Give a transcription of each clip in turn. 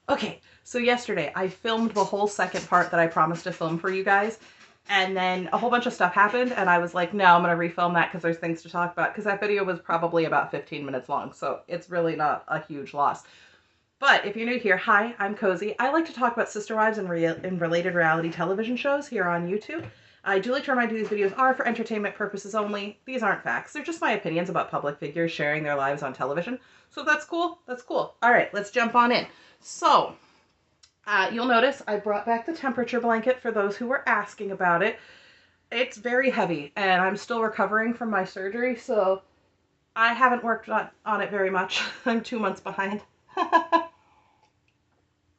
Okay, so yesterday I filmed the whole second part that I promised to film for you guys. And then a whole bunch of stuff happened, and I was like, no, I'm going to refilm that because there's things to talk about. Because that video was probably about 15 minutes long, so it's really not a huge loss. But if you're new here, hi, I'm Cozy. I like to talk about sister wives and related reality television shows here on YouTube. I do like to remind you these videos are for entertainment purposes only. These aren't facts. They're just my opinions about public figures sharing their lives on television. So if that's cool, that's cool. All right, let's jump on in. So, you'll notice I brought back the temperature blanket for those who were asking about it. It's very heavy, and I'm still recovering from my surgery, so I haven't worked on it very much. I'm 2 months behind. At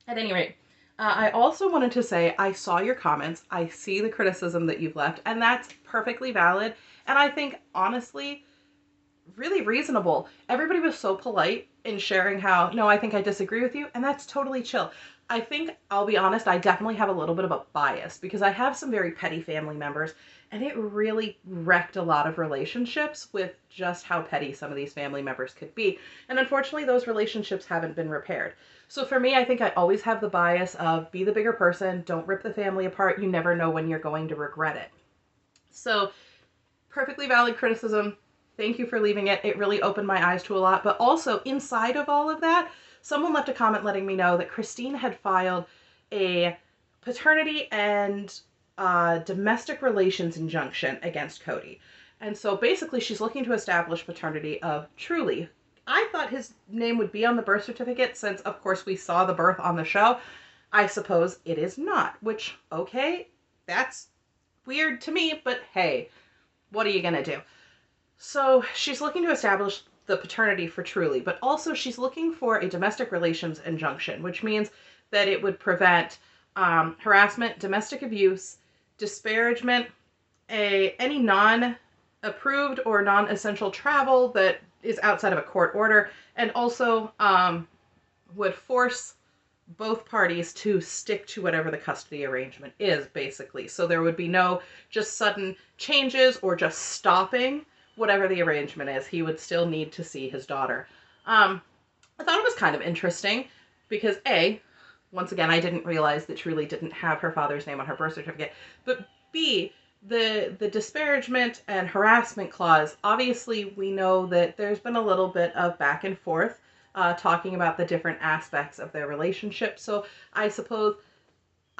any rate, I also wanted to say I saw your comments. I see the criticism that you've left, and that's perfectly valid. And I think, honestly, really reasonable. Everybody was so polite in sharing how, no, I think I disagree with you, and that's totally chill. I think, I'll be honest, I definitely have a little bit of a bias because I have some very petty family members, and it really wrecked a lot of relationships with just how petty some of these family members could be. And unfortunately, those relationships haven't been repaired. So for me, I think I always have the bias of be the bigger person, don't rip the family apart, you never know when you're going to regret it. So, perfectly valid criticism. Thank you for leaving it. It really opened my eyes to a lot. But also, inside of all of that, someone left a comment letting me know that Christine had filed a paternity and domestic relations injunction against Cody. And so basically she's looking to establish paternity of Truly. I thought his name would be on the birth certificate since, of course, we saw the birth on the show. I suppose it is not, which, okay, that's weird to me, but hey, what are you going to do? So she's looking to establish the paternity for Truly, but also she's looking for a domestic relations injunction, which means that it would prevent harassment, domestic abuse, disparagement, any non-approved or non-essential travel that is outside of a court order, and also would force both parties to stick to whatever the custody arrangement is, basically. So there would be no just sudden changes or just stopping whatever the arrangement is. He would still need to see his daughter. I thought it was kind of interesting because A, once again, I didn't realize that Truly didn't have her father's name on her birth certificate, but B, the disparagement and harassment clause, obviously we know that there's been a little bit of back and forth talking about the different aspects of their relationship. So I suppose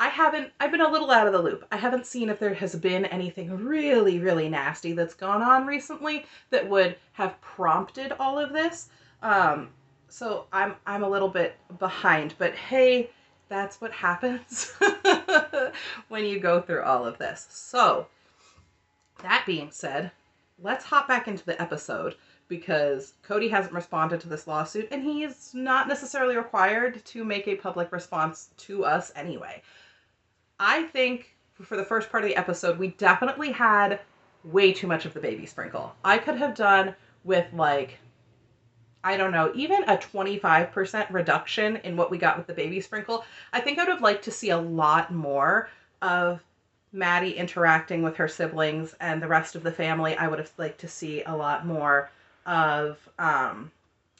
I've been a little out of the loop. I haven't seen if there has been anything really, really nasty that's gone on recently that would have prompted all of this. So I'm a little bit behind, but hey, that's what happens when you go through all of this. So that being said, let's hop back into the episode because Cody hasn't responded to this lawsuit and he's not necessarily required to make a public response to us anyway. I think for the first part of the episode, we definitely had way too much of the baby sprinkle. I could have done with I don't know, even a 25% reduction in what we got with the baby sprinkle. I think I would have liked to see a lot more of Maddie interacting with her siblings and the rest of the family. I would have liked to see a lot more of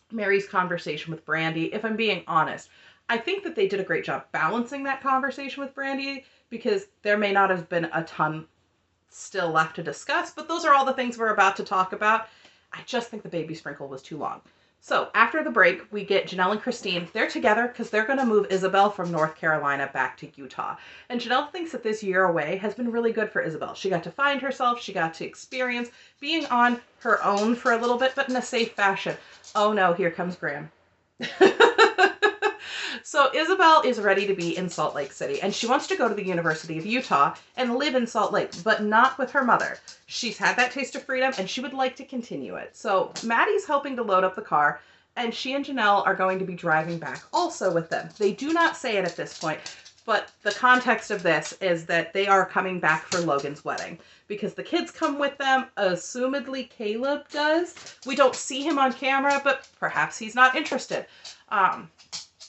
Mary's conversation with Brandy, if I'm being honest. I think that they did a great job balancing that conversation with Brandy because there may not have been a ton still left to discuss, but those are all the things we're about to talk about. I just think the baby sprinkle was too long. So after the break, we get Janelle and Christine. They're together because they're going to move Ysabel from North Carolina back to Utah. And Janelle thinks that this year away has been really good for Ysabel. She got to find herself. She got to experience being on her own for a little bit, but in a safe fashion. Oh no, here comes Graham. So Ysabel is ready to be in Salt Lake City, and she wants to go to the University of Utah and live in Salt Lake, but not with her mother. She's had that taste of freedom, and she would like to continue it. So Maddie's helping to load up the car, and she and Janelle are going to be driving back also with them. They do not say it at this point, but the context of this is that they are coming back for Logan's wedding because the kids come with them. Assumedly, Caleb does. We don't see him on camera, but perhaps he's not interested.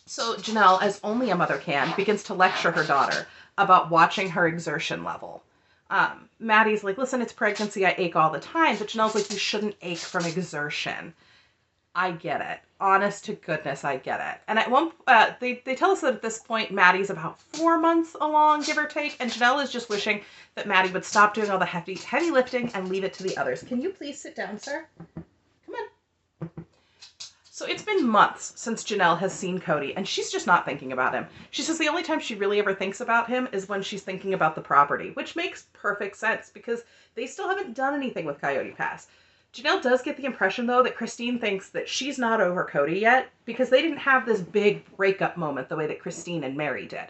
So Janelle, as only a mother can, begins to lecture her daughter about watching her exertion level. Maddie's like, listen, it's pregnancy. I ache all the time. But Janelle's like, you shouldn't ache from exertion. I get it. Honest to goodness, I get it. And at one, they tell us that at this point, Maddie's about 4 months along, give or take, and Janelle is just wishing that Maddie would stop doing all the heavy lifting and leave it to the others. Can you please sit down, sir? Come on. So it's been months since Janelle has seen Cody, and she's just not thinking about him. She says the only time she really ever thinks about him is when she's thinking about the property, which makes perfect sense because they still haven't done anything with Coyote Pass. Janelle does get the impression, though, that Christine thinks that she's not over Cody yet because they didn't have this big breakup moment the way that Christine and Meri did.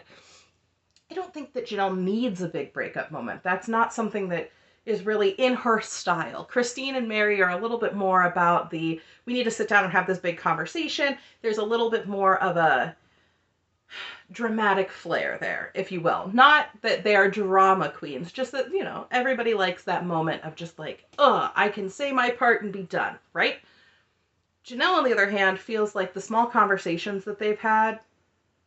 I don't think that Janelle needs a big breakup moment. That's not something that is really in her style. Christine and Meri are a little bit more about we need to sit down and have this big conversation. There's a little bit more of a dramatic flair there, if you will. Not that they are drama queens, just that, everybody likes that moment of just like, I can say my part and be done, right? Janelle, on the other hand, feels like the small conversations that they've had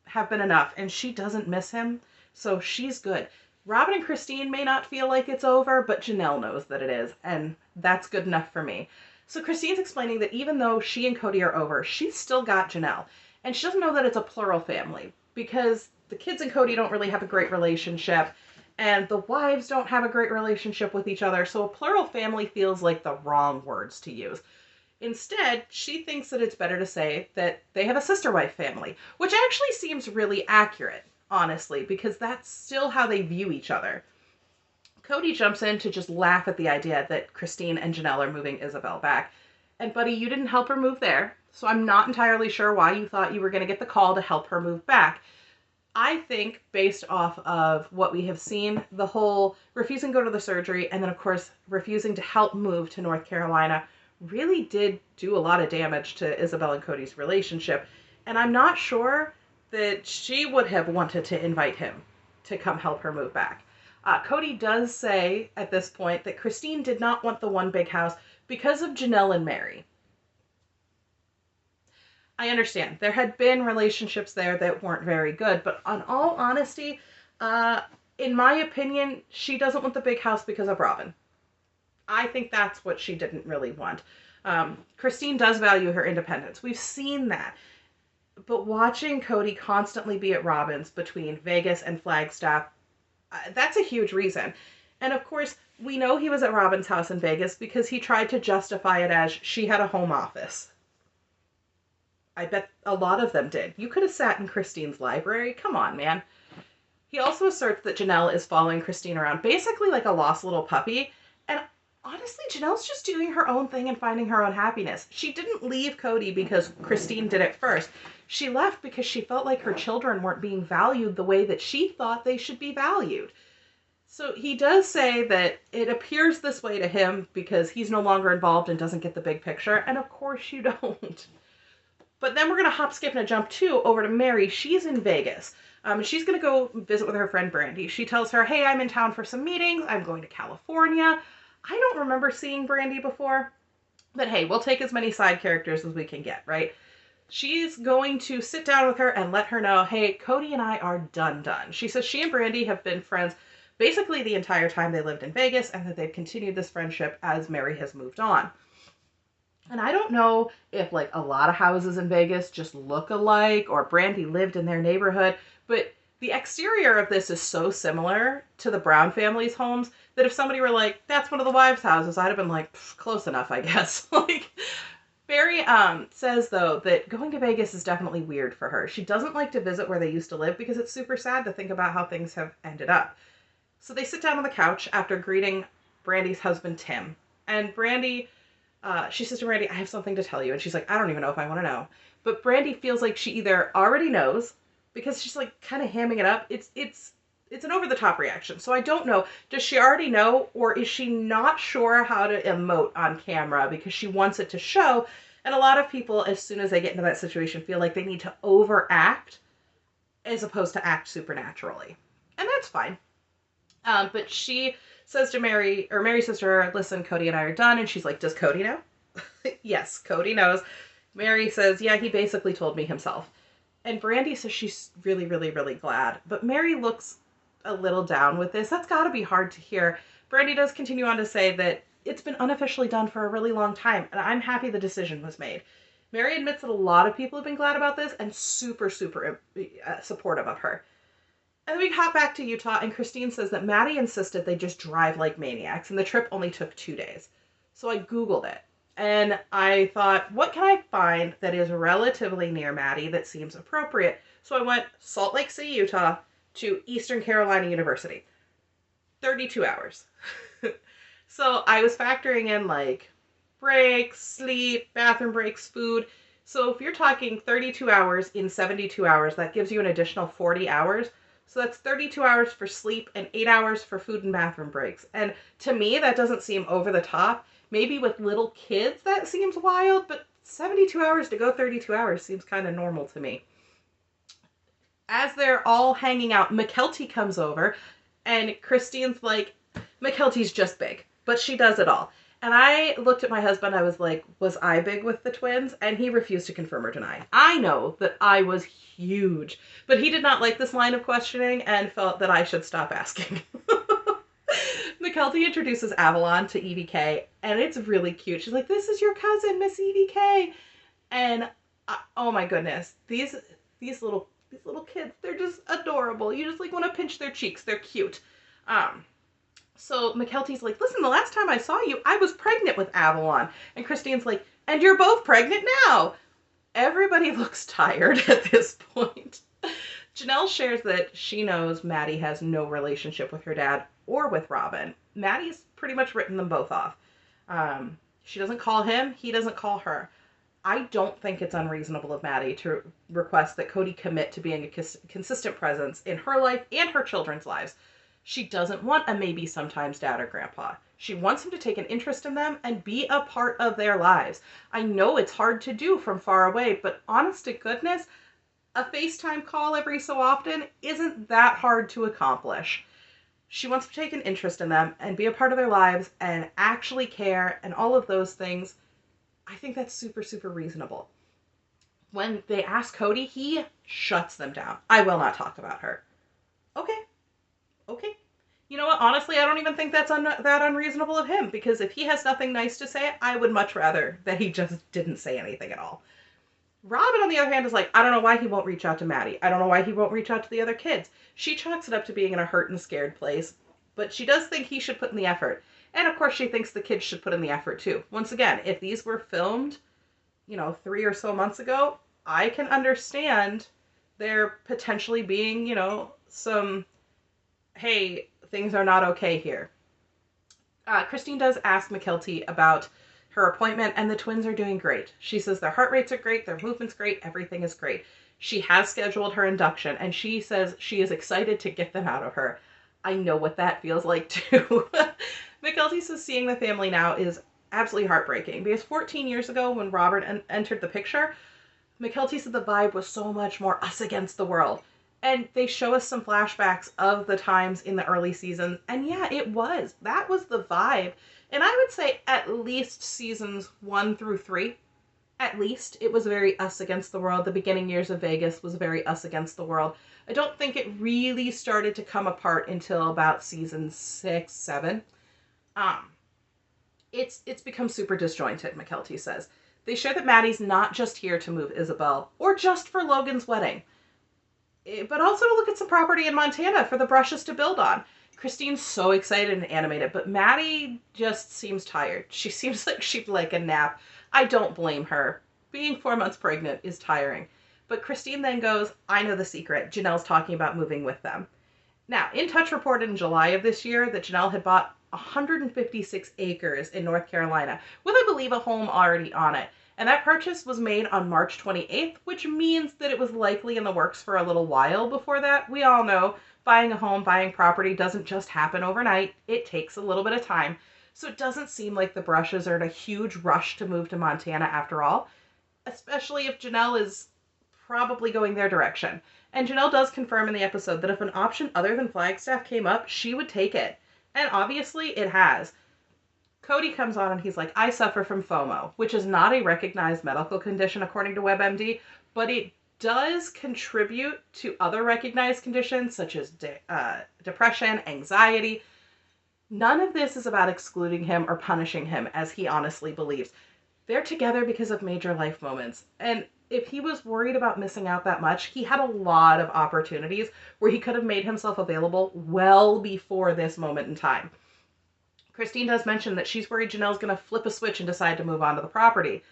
have been enough, and she doesn't miss him, so she's good. Robin and Christine may not feel like it's over, but Janelle knows that it is, and that's good enough for me. So Christine's explaining that even though she and Cody are over, she's still got Janelle, and she doesn't know that it's a plural family, because the kids and Cody don't really have a great relationship, and the wives don't have a great relationship with each other, so a plural family feels like the wrong words to use. Instead, she thinks that it's better to say that they have a sister-wife family, which actually seems really accurate, honestly, because that's still how they view each other. Cody jumps in to just laugh at the idea that Christine and Janelle are moving Ysabel back. And buddy, you didn't help her move there, so I'm not entirely sure why you thought you were going to get the call to help her move back. I think, based off of what we have seen, the whole refusing to go to the surgery and then, of course, refusing to help move to North Carolina really did do a lot of damage to Ysabel and Cody's relationship. And I'm not sure that she would have wanted to invite him to come help her move back. Cody does say at this point that Christine did not want the one big house because of Janelle and Meri. I understand. There had been relationships there that weren't very good, but on all honesty, in my opinion, she doesn't want the big house because of Robin. I think that's what she didn't really want. Christine does value her independence. We've seen that. But watching Cody constantly be at Robin's between Vegas and Flagstaff, that's a huge reason. And of course, we know he was at Robin's house in Vegas because he tried to justify it as she had a home office. I bet a lot of them did. You could have sat in Christine's library. Come on, man. He also asserts that Janelle is following Christine around basically like a lost little puppy. And honestly, Janelle's just doing her own thing and finding her own happiness. She didn't leave Cody because Christine did it first. She left because she felt like her children weren't being valued the way that she thought they should be valued. So he does say that it appears this way to him because he's no longer involved and doesn't get the big picture. And of course you don't. But then we're going to hop, skip, and a jump, too, over to Meri. She's in Vegas. She's going to go visit with her friend Brandy. She tells her, hey, I'm in town for some meetings. I'm going to California. I don't remember seeing Brandy before. But hey, we'll take as many side characters as we can get, right? She's going to sit down with her and let her know, hey, Cody and I are done. She says she and Brandy have been friends basically the entire time they lived in Vegas and that they've continued this friendship as Meri has moved on. And I don't know if like a lot of houses in Vegas just look alike or Brandy lived in their neighborhood, but the exterior of this is so similar to the Brown family's homes that if somebody were like, that's one of the wives' houses, I'd have been like, close enough, I guess. Meri says, though, that going to Vegas is definitely weird for her. She doesn't like to visit where they used to live because it's super sad to think about how things have ended up. So they sit down on the couch after greeting Brandy's husband, Tim. And Brandy, she says to Brandy, I have something to tell you. And she's like, I don't even know if I want to know. But Brandy feels like she either already knows, because she's like kind of hamming it up. It's an over-the-top reaction. So I don't know. Does she already know, or is she not sure how to emote on camera because she wants it to show? And a lot of people, as soon as they get into that situation, feel like they need to overact as opposed to act supernaturally. And that's fine. But she says to Meri, or Meri says to her, listen, Cody and I are done. And she's like, does Cody know? Yes, Cody knows. Meri says, yeah, he basically told me himself. And Brandy says she's really, really, really glad. But Meri looks a little down with this. That's got to be hard to hear. Brandy does continue on to say that it's been unofficially done for a really long time, and I'm happy the decision was made. Meri admits that a lot of people have been glad about this and super, super supportive of her. And then we hop back to Utah, and Christine says that Maddie insisted they just drive like maniacs, and the trip only took 2 days. So I Googled it, and I thought, what can I find that is relatively near Maddie that seems appropriate? So I went Salt Lake City, Utah, to Eastern Carolina University. 32 hours. So I was factoring in like breaks, sleep, bathroom breaks, food. So if you're talking 32 hours in 72 hours, that gives you an additional 40 hours. So that's 32 hours for sleep and 8 hours for food and bathroom breaks. And to me, that doesn't seem over the top. Maybe with little kids that seems wild, but 72 hours to go 32 hours seems kind of normal to me. As they're all hanging out, McKelty comes over, and Christine's like, McKelty's just big, but she does it all. And I looked at my husband, I was like, was I big with the twins? And he refused to confirm or deny. I know that I was huge, but he did not like this line of questioning and felt that I should stop asking. McKelty introduces Avalon to EVK, and it's really cute. She's like, this is your cousin, Miss EVK. And oh my goodness, these little kids, they're just adorable. You just like want to pinch their cheeks. They're cute. So McKelty's like, listen, the last time I saw you, I was pregnant with Avalon. And Christine's like, and you're both pregnant now. Everybody looks tired at this point. Janelle shares that she knows Maddie has no relationship with her dad or with Robin. Maddie's pretty much written them both off. She doesn't call him. He doesn't call her. I don't think it's unreasonable of Maddie to request that Cody commit to being a consistent presence in her life and her children's lives. She doesn't want a maybe sometimes dad or grandpa. She wants him to take an interest in them and be a part of their lives. I know it's hard to do from far away, but honest to goodness, a FaceTime call every so often isn't that hard to accomplish. She wants to take an interest in them and be a part of their lives and actually care and all of those things. I think that's super, super reasonable. When they ask Cody, he shuts them down. I will not talk about her. Okay. You know what? Honestly, I don't even think that's that unreasonable of him, because if he has nothing nice to say, I would much rather that he just didn't say anything at all. Robin, on the other hand, is like, I don't know why he won't reach out to Maddie. I don't know why he won't reach out to the other kids. She chalks it up to being in a hurt and scared place, but she does think he should put in the effort. And of course, she thinks the kids should put in the effort too. Once again, if these were filmed, 3 or so months ago, I can understand there potentially being, some, hey, things are not okay here. Christine does ask McKelty about her appointment, and the twins are doing great. She says their heart rates are great, their movement's great, everything is great. She has scheduled her induction, and she says she is excited to get them out of her. I know what that feels like too. McKelty says seeing the family now is absolutely heartbreaking, because 14 years ago when Robert entered the picture, McKelty said the vibe was so much more us against the world. And they show us some flashbacks of the times in the early seasons. And yeah, it was. That was the vibe. And I would say at least seasons 1 through 3. At least. It was very us against the world. The beginning years of Vegas was very us against the world. I don't think it really started to come apart until about season 6, 7. It's become super disjointed, McKelty says. They share that Maddie's not just here to move Ysabel, or just for Logan's wedding, but also to look at some property in Montana for the brushes to build on. Christine's so excited and animated, but Maddie just seems tired. She seems like she'd like a nap. I don't blame her. Being 4 months pregnant is tiring. But Christine then goes, I know the secret. Janelle's talking about moving with them. Now, In Touch reported in July of this year that Janelle had bought 156 acres in North Carolina, with, I believe, a home already on it. And that purchase was made on March 28th, which means that it was likely in the works for a little while before that. We all know buying a home, buying property doesn't just happen overnight. It takes a little bit of time. So it doesn't seem like the Brushes are in a huge rush to move to Montana after all, especially if Janelle is probably going their direction. And Janelle does confirm in the episode that if an option other than Flagstaff came up, she would take it. And obviously it has. Cody comes on and he's like, I suffer from FOMO, which is not a recognized medical condition according to WebMD, but it does contribute to other recognized conditions such as depression, anxiety. None of this is about excluding him or punishing him, as he honestly believes. They're together because of major life moments. And if he was worried about missing out that much, he had a lot of opportunities where he could have made himself available well before this moment in time. Christine does mention that she's worried Janelle's going to flip a switch and decide to move on to the property.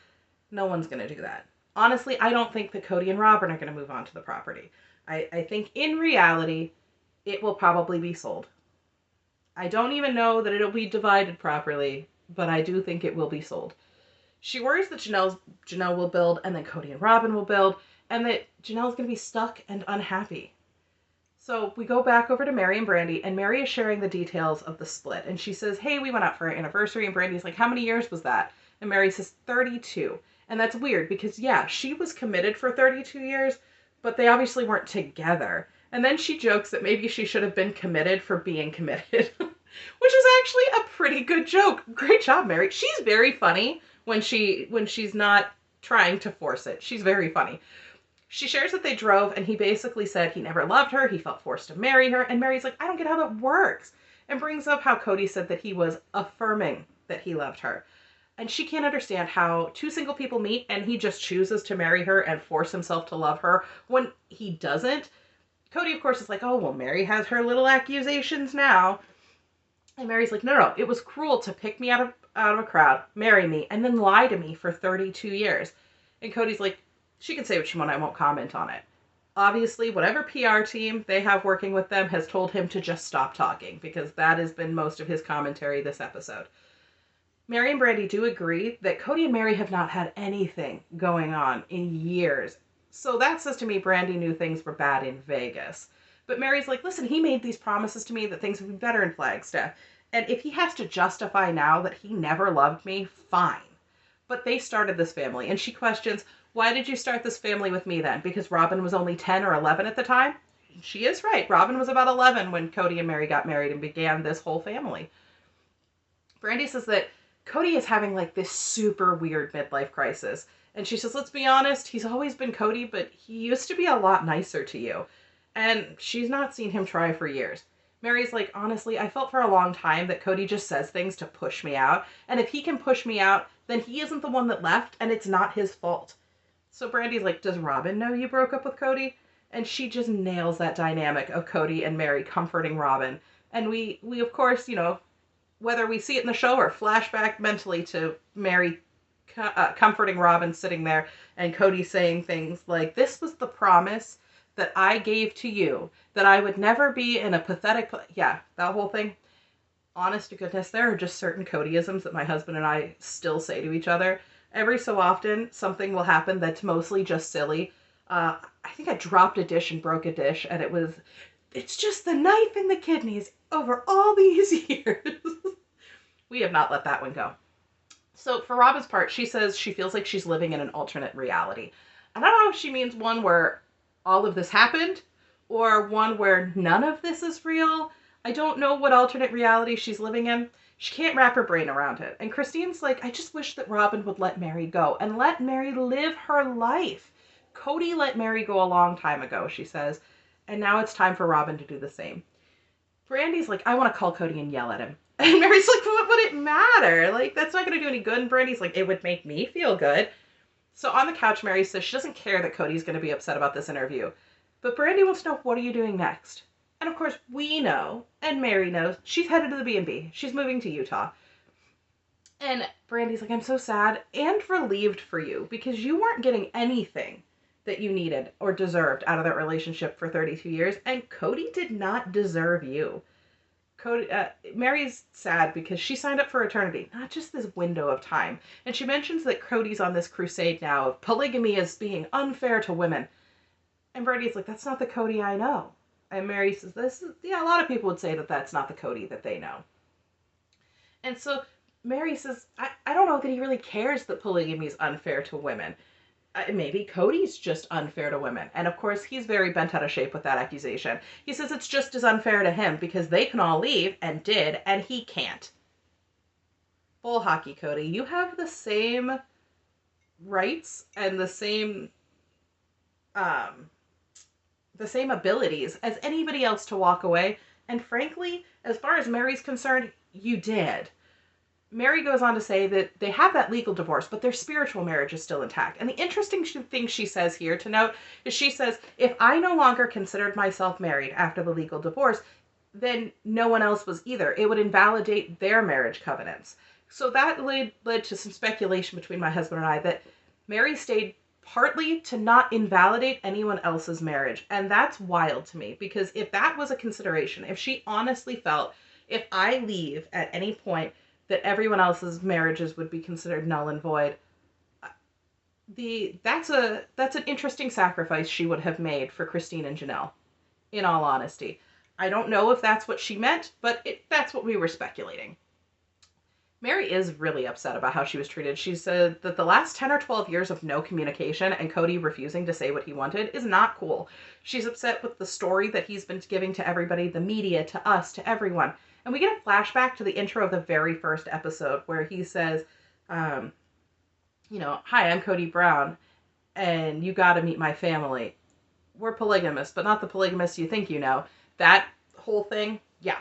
No one's going to do that. Honestly, I don't think that Cody and Robin are going to move on to the property. I think in reality, it will probably be sold. I don't even know that it'll be divided properly, but I do think it will be sold. She worries that Janelle will build, and then Cody and Robin will build, and that Janelle's going to be stuck and unhappy. So we go back over to Meri and Brandy, and Meri is sharing the details of the split. And she says, hey, we went out for our anniversary, and Brandy's like, how many years was that? And Meri says, 32. And that's weird because, yeah, she was committed for 32 years, but they obviously weren't together. And then she jokes that maybe she should have been committed for being committed, which is actually a pretty good joke. Great job, Meri. She's very funny when she's not trying to force it. She's very funny. She shares that they drove, and he basically said he never loved her, he felt forced to marry her, and Meri's like, I don't get how that works, and brings up how Cody said that he was affirming that he loved her. And she can't understand how two single people meet and he just chooses to marry her and force himself to love her when he doesn't. Cody, of course, is like, oh, well, Meri has her little accusations now. And Meri's like, no, it was cruel to pick me out of a crowd, marry me, and then lie to me for 32 years. And Cody's like, she can say what she wants, I won't comment on it. Obviously, whatever PR team they have working with them has told him to just stop talking, because that has been most of his commentary this episode. Meri and Brandy do agree that Cody and Meri have not had anything going on in years. So that says to me Brandy knew things were bad in Vegas. But Mary's like, listen, he made these promises to me that things would be better in Flagstaff. And if he has to justify now that he never loved me, fine. But they started this family. And she questions, why did you start this family with me then? Because Robin was only 10 or 11 at the time? She is right. Robin was about 11 when Cody and Meri got married and began this whole family. Brandy says that Cody is having like this super weird midlife crisis. And she says, let's be honest, he's always been Cody, but he used to be a lot nicer to you. And she's not seen him try for years. Mary's like, honestly, I felt for a long time that Cody just says things to push me out. And if he can push me out, then he isn't the one that left, and it's not his fault. So Brandy's like, does Robin know you broke up with Cody? And she just nails that dynamic of Cody and Meri comforting Robin. And we of course, whether we see it in the show or flashback mentally to Meri comforting Robin sitting there and Cody saying things like, this was the promise that I gave to you, that I would never be in a pathetic... Yeah, that whole thing. Honest to goodness, there are just certain Codyisms that my husband and I still say to each other. Every so often, something will happen that's mostly just silly. I think I dropped a dish and broke a dish, and it's just the knife in the kidneys over all these years. We have not let that one go. So for Robin's part, she says she feels like she's living in an alternate reality. And I don't know if she means one where all of this happened or one where none of this is real. I don't know what alternate reality she's living in. She can't wrap her brain around it. And Christine's like, I just wish that Robin would let Meri go and let Meri live her life. Cody let Meri go a long time ago, she says, and now it's time for Robin to do the same. Brandy's like, I want to call Cody and yell at him. And Mary's like, what would it matter? Like, that's not going to do any good. And Brandy's like, it would make me feel good. So on the couch, Meri says she doesn't care that Cody's going to be upset about this interview. But Brandy wants to know, what are you doing next? And of course, we know, and Meri knows, she's headed to the B&B. She's moving to Utah. And Brandy's like, I'm so sad and relieved for you because you weren't getting anything that you needed or deserved out of that relationship for 32 years. And Cody did not deserve you. Mary's sad because she signed up for eternity, not just this window of time. And she mentions that Cody's on this crusade now of polygamy as being unfair to women. And Brandy's like, that's not the Cody I know. And Meri says, a lot of people would say that that's not the Cody that they know. And so Meri says, I don't know that he really cares that polygamy is unfair to women. Maybe Cody's just unfair to women. And of course, he's very bent out of shape with that accusation. He says it's just as unfair to him because they can all leave, and did, and he can't. Bull hockey, Cody. You have the same rights and the same abilities as anybody else to walk away. And frankly, as far as Mary's concerned, you did. Meri goes on to say that they have that legal divorce, but their spiritual marriage is still intact. And the interesting thing she says here to note is she says, if I no longer considered myself married after the legal divorce, then no one else was either. It would invalidate their marriage covenants. So that led to some speculation between my husband and I that Meri stayed partly to not invalidate anyone else's marriage. And that's wild to me, because if that was a consideration, if she honestly felt, if I leave at any point, that everyone else's marriages would be considered null and void, that's an interesting sacrifice she would have made for Christine and Janelle, in all honesty. I don't know if that's what she meant, but that's what we were speculating. Meri is really upset about how she was treated. She said that the last 10 or 12 years of no communication and Cody refusing to say what he wanted is not cool. She's upset with the story that he's been giving to everybody, the media, to us, to everyone. And we get a flashback to the intro of the very first episode where he says, hi, I'm Cody Brown, and you got to meet my family. We're polygamists, but not the polygamists you think you know. That whole thing, yeah.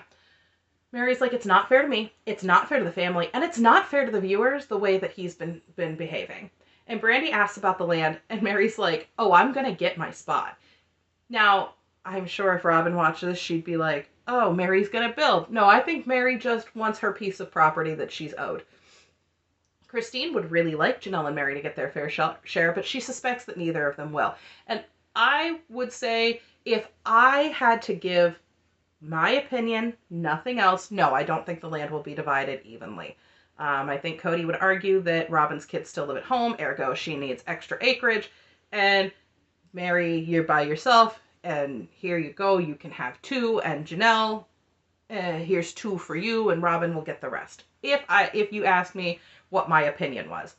Meri's like, it's not fair to me, it's not fair to the family, and it's not fair to the viewers the way that he's been behaving. And Brandy asks about the land, and Meri's like, oh, I'm going to get my spot. Now, I'm sure if Robin watched this, she'd be like, oh, Meri's going to build. No, I think Meri just wants her piece of property that she's owed. Christine would really like Janelle and Meri to get their fair share, but she suspects that neither of them will. And I would say, if I had to give my opinion, nothing else, no, I don't think the land will be divided evenly. I think Cody would argue that Robin's kids still live at home, ergo she needs extra acreage, and Meri, you're by yourself, and here you go, you can have 2, and Janelle, here's 2 for you, and Robin will get the rest. If you ask me what my opinion was.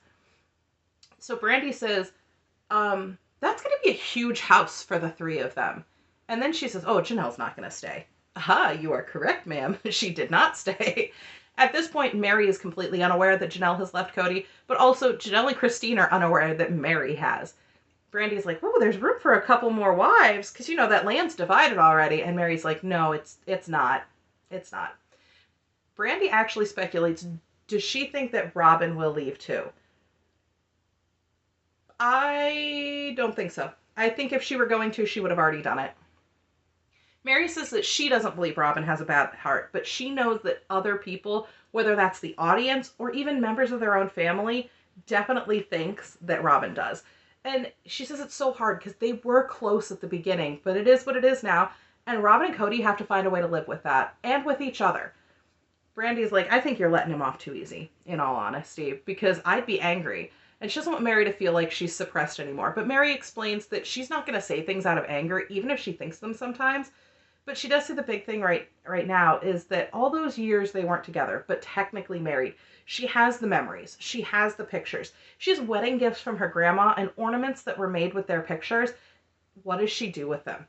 So Brandy says, that's going to be a huge house for the 3 of them. And then she says, oh, Janelle's not going to stay. Aha, you are correct, ma'am. She did not stay. At this point, Meri is completely unaware that Janelle has left Cody, but also Janelle and Christine are unaware that Meri has. Brandy's like, oh, there's room for a couple more wives, because, that land's divided already. And Mary's like, no, it's not. It's not. Brandy actually speculates, does she think that Robin will leave too? I don't think so. I think if she were going to, she would have already done it. Meri says that she doesn't believe Robin has a bad heart, but she knows that other people, whether that's the audience or even members of their own family, definitely thinks that Robin does. And she says it's so hard because they were close at the beginning, but it is what it is now. And Robin and Cody have to find a way to live with that and with each other. Brandy's like, I think you're letting him off too easy, in all honesty, because I'd be angry. And she doesn't want Meri to feel like she's suppressed anymore. But Meri explains that she's not going to say things out of anger, even if she thinks them sometimes. But she does say the big thing right now is that all those years they weren't together, but technically married. She has the memories. She has the pictures. She has wedding gifts from her grandma and ornaments that were made with their pictures. What does she do with them?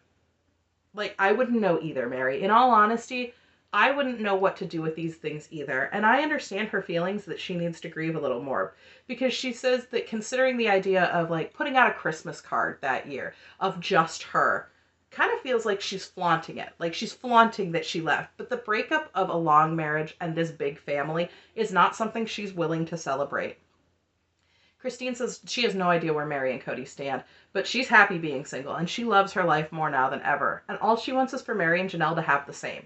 Like, I wouldn't know either, Meri. In all honesty, I wouldn't know what to do with these things either. And I understand her feelings that she needs to grieve a little more, because she says that considering the idea of like putting out a Christmas card that year of just her kind of feels like she's flaunting it. Like she's flaunting that she left. But the breakup of a long marriage and this big family is not something she's willing to celebrate. Christine says she has no idea where Meri and Cody stand, but she's happy being single and she loves her life more now than ever. And all she wants is for Meri and Janelle to have the same.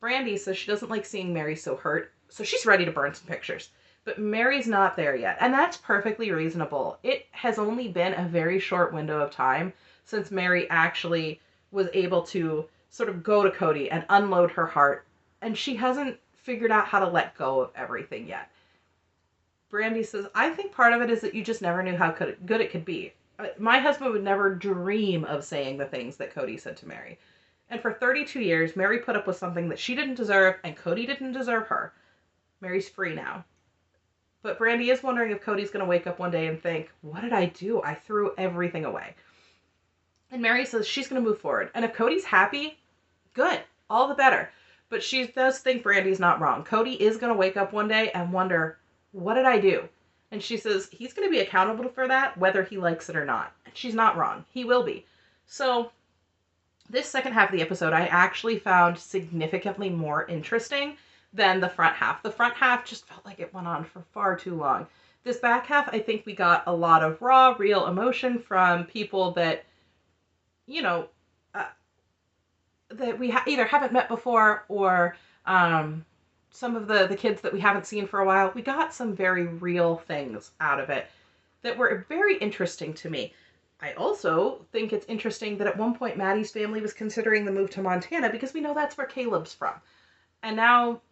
Brandy says she doesn't like seeing Meri so hurt, so she's ready to burn some pictures. But Meri's not there yet, and that's perfectly reasonable. It has only been a very short window of time since Meri actually was able to sort of go to Cody and unload her heart, and she hasn't figured out how to let go of everything yet. Brandy says, I think part of it is that you just never knew how good it could be. My husband would never dream of saying the things that Cody said to Meri. And for 32 years, Meri put up with something that she didn't deserve, and Cody didn't deserve her. Meri's free now. But Brandy is wondering if Cody's going to wake up one day and think, what did I do? I threw everything away. And Meri says she's going to move forward. And if Cody's happy, good. All the better. But she does think Brandy's not wrong. Cody is going to wake up one day and wonder, what did I do? And she says he's going to be accountable for that, whether he likes it or not. And she's not wrong. He will be. So this second half of the episode, I actually found significantly more interesting than the front half. The front half just felt like it went on for far too long. This back half, I think we got a lot of raw, real emotion from people that, you know, that we either haven't met before, or some of the kids that we haven't seen for a while. We got some very real things out of it that were very interesting to me. I also think it's interesting that at one point Maddie's family was considering the move to Montana because we know that's where Caleb's from. And now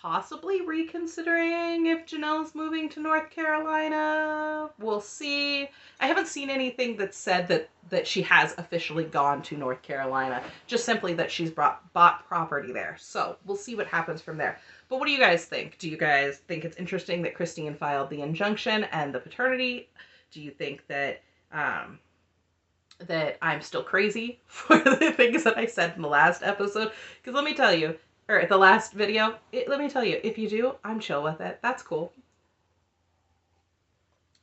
possibly reconsidering if Janelle's moving to North Carolina. We'll see. I haven't seen anything that said that she has officially gone to North Carolina, just simply that she's bought property there. So we'll see what happens from there. But what do you guys think? Do you guys think it's interesting that Christine filed the injunction and the paternity? Do you think that that I'm still crazy for the things that I said in the last episode? Because let me tell you, or the last video, let me tell you, if you do, I'm chill with it. That's cool.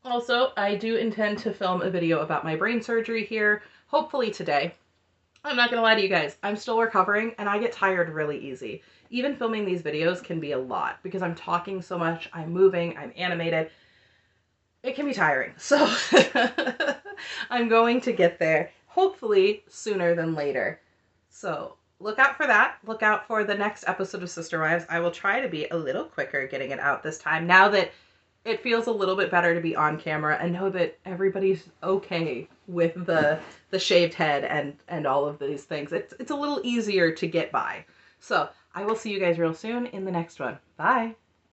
Also, I do intend to film a video about my brain surgery here, hopefully today. I'm not gonna lie to you guys, I'm still recovering and I get tired really easy. Even filming these videos can be a lot because I'm talking so much, I'm moving, I'm animated. It can be tiring. So I'm going to get there, hopefully sooner than later. So look out for that. Look out for the next episode of Sister Wives. I will try to be a little quicker getting it out this time, now that it feels a little bit better to be on camera and know that everybody's okay with the shaved head and all of these things. It's a little easier to get by. So I will see you guys real soon in the next one. Bye.